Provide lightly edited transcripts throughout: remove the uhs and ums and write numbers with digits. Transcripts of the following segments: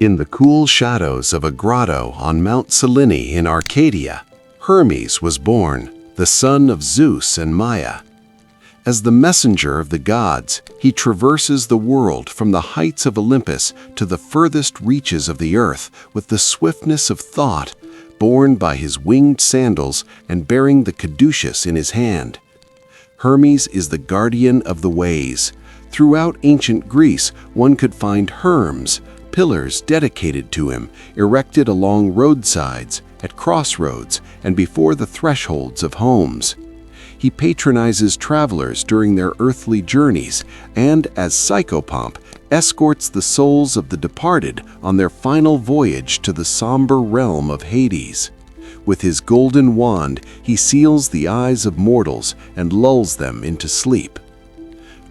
In the cool shadows of a grotto on Mount Cyllene in Arcadia, Hermes was born, the son of Zeus and Maia. As the messenger of the gods, he traverses the world from the heights of Olympus to the furthest reaches of the earth with the swiftness of thought, borne by his winged sandals and bearing the caduceus in his hand. Hermes is the guardian of the ways. Throughout ancient Greece, one could find Hermes, pillars dedicated to him, erected along roadsides, at crossroads, and before the thresholds of homes. He patronizes travelers during their earthly journeys and, as psychopomp, escorts the souls of the departed on their final voyage to the somber realm of Hades. With his golden wand, he seals the eyes of mortals and lulls them into sleep.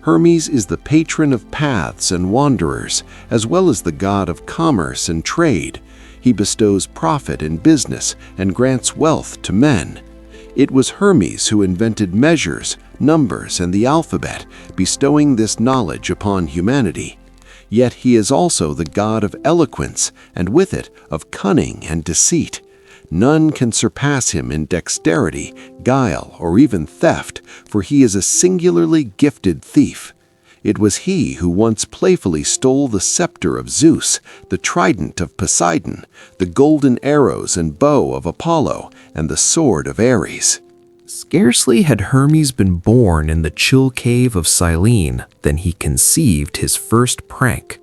Hermes is the patron of paths and wanderers, as well as the god of commerce and trade. He bestows profit in business and grants wealth to men. It was Hermes who invented measures, numbers, and the alphabet, bestowing this knowledge upon humanity. Yet he is also the god of eloquence, and with it, of cunning and deceit. None can surpass him in dexterity, guile, or even theft, for he is a singularly gifted thief. It was he who once playfully stole the scepter of Zeus, the trident of Poseidon, the golden arrows and bow of Apollo, and the sword of Ares. Scarcely had Hermes been born in the chill cave of Cyllene than he conceived his first prank.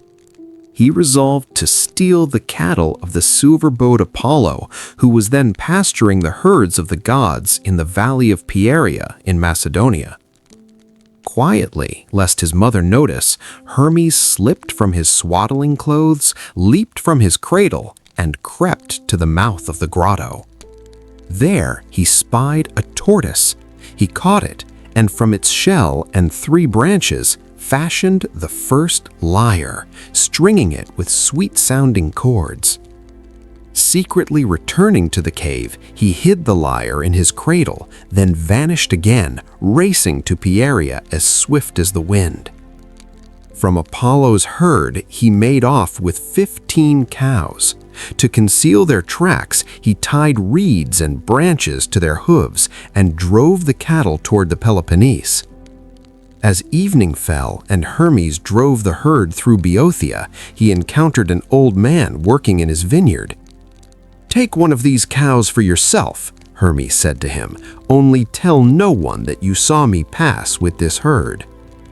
He resolved to steal the cattle of the silver-bowed Apollo, who was then pasturing the herds of the gods in the valley of Pieria in Macedonia. Quietly, lest his mother notice, Hermes slipped from his swaddling clothes, leaped from his cradle, and crept to the mouth of the grotto. There he spied a tortoise. He caught it, and from its shell and 3 branches fashioned the first lyre, stringing it with sweet-sounding chords. Secretly returning to the cave, he hid the lyre in his cradle, then vanished again, racing to Pieria as swift as the wind. From Apollo's herd, he made off with 15 cows. To conceal their tracks, he tied reeds and branches to their hooves and drove the cattle toward the Peloponnese. As evening fell and Hermes drove the herd through Boeotia, he encountered an old man working in his vineyard. "Take one of these cows for yourself," Hermes said to him. "Only tell no one that you saw me pass with this herd."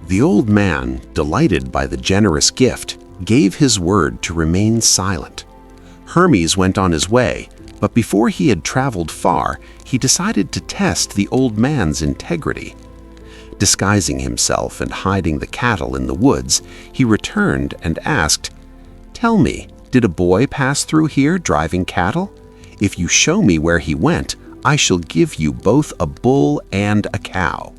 The old man, delighted by the generous gift, gave his word to remain silent. Hermes went on his way, but before he had traveled far, he decided to test the old man's integrity. Disguising himself and hiding the cattle in the woods, he returned and asked, "Tell me, did a boy pass through here driving cattle? If you show me where he went, I shall give you both a bull and a cow."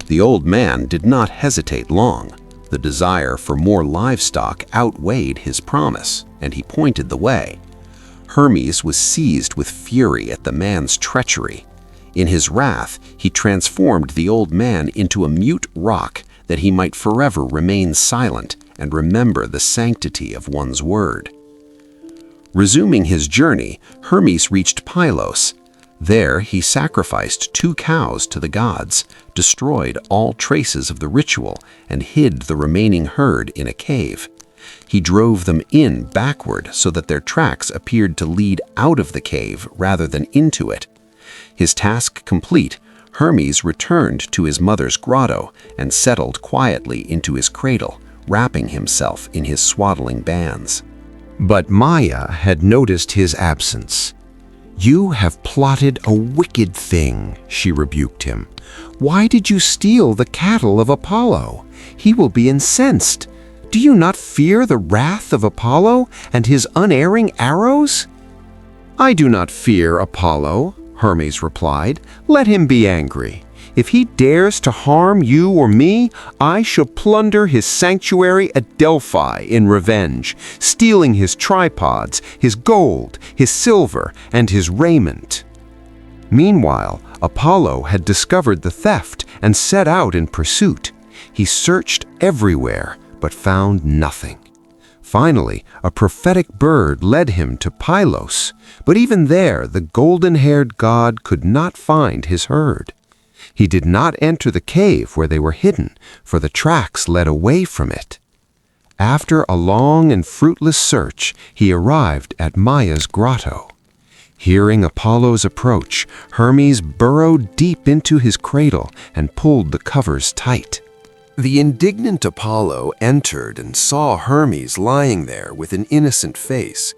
The old man did not hesitate long. The desire for more livestock outweighed his promise, and he pointed the way. Hermes was seized with fury at the man's treachery. In his wrath, he transformed the old man into a mute rock that he might forever remain silent and remember the sanctity of one's word. Resuming his journey, Hermes reached Pylos. There he sacrificed 2 cows to the gods, destroyed all traces of the ritual, and hid the remaining herd in a cave. He drove them in backward so that their tracks appeared to lead out of the cave rather than into it. His task complete, Hermes returned to his mother's grotto and settled quietly into his cradle, wrapping himself in his swaddling bands. But Maia had noticed his absence. "You have plotted a wicked thing," she rebuked him. "Why did you steal the cattle of Apollo? He will be incensed. Do you not fear the wrath of Apollo and his unerring arrows?" "I do not fear Apollo," Hermes replied. "Let him be angry. If he dares to harm you or me, I shall plunder his sanctuary at Delphi in revenge, stealing his tripods, his gold, his silver, and his raiment." Meanwhile, Apollo had discovered the theft and set out in pursuit. He searched everywhere, but found nothing. Finally, a prophetic bird led him to Pylos, but even there the golden-haired god could not find his herd. He did not enter the cave where they were hidden, for the tracks led away from it. After a long and fruitless search, he arrived at Maia's grotto. Hearing Apollo's approach, Hermes burrowed deep into his cradle and pulled the covers tight. The indignant Apollo entered and saw Hermes lying there with an innocent face.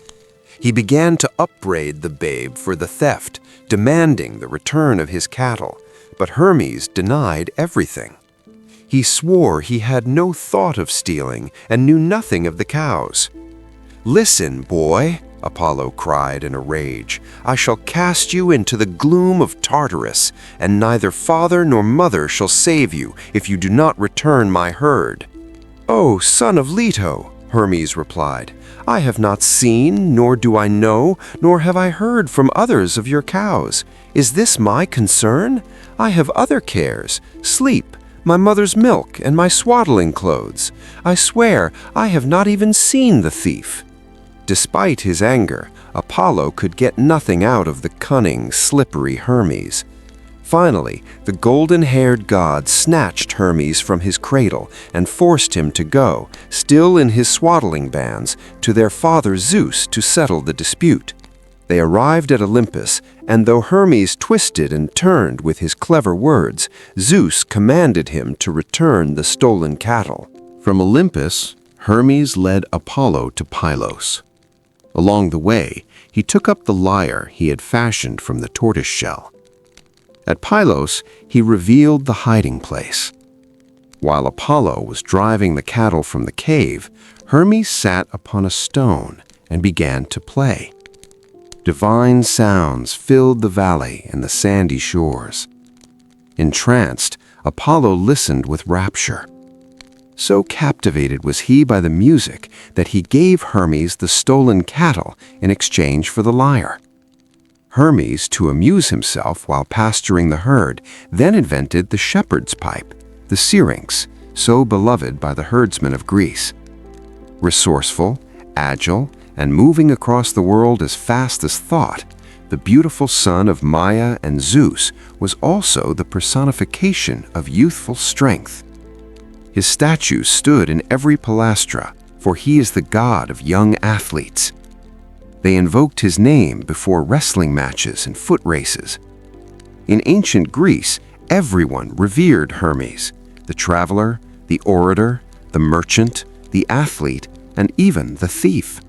He began to upbraid the babe for the theft, demanding the return of his cattle, but Hermes denied everything. He swore he had no thought of stealing and knew nothing of the cows. "Listen, boy," Apollo cried in a rage, "I shall cast you into the gloom of Tartarus, and neither father nor mother shall save you if you do not return my herd." "O son of Leto," Hermes replied, "I have not seen, nor do I know, nor have I heard from others of your cows. Is this my concern? I have other cares, sleep, my mother's milk, and my swaddling clothes. I swear I have not even seen the thief." Despite his anger, Apollo could get nothing out of the cunning, slippery Hermes. Finally, the golden-haired god snatched Hermes from his cradle and forced him to go, still in his swaddling bands, to their father Zeus to settle the dispute. They arrived at Olympus, and though Hermes twisted and turned with his clever words, Zeus commanded him to return the stolen cattle. From Olympus, Hermes led Apollo to Pylos. Along the way, he took up the lyre he had fashioned from the tortoise shell. At Pylos, he revealed the hiding place. While Apollo was driving the cattle from the cave, Hermes sat upon a stone and began to play. Divine sounds filled the valley and the sandy shores. Entranced, Apollo listened with rapture. So captivated was he by the music that he gave Hermes the stolen cattle in exchange for the lyre. Hermes, to amuse himself while pasturing the herd, then invented the shepherd's pipe, the syrinx, so beloved by the herdsmen of Greece. Resourceful, agile, and moving across the world as fast as thought, the beautiful son of Maia and Zeus was also the personification of youthful strength. His statue stood in every palastra, for he is the god of young athletes. They invoked his name before wrestling matches and foot races. In ancient Greece, everyone revered Hermes, the traveler, the orator, the merchant, the athlete, and even the thief.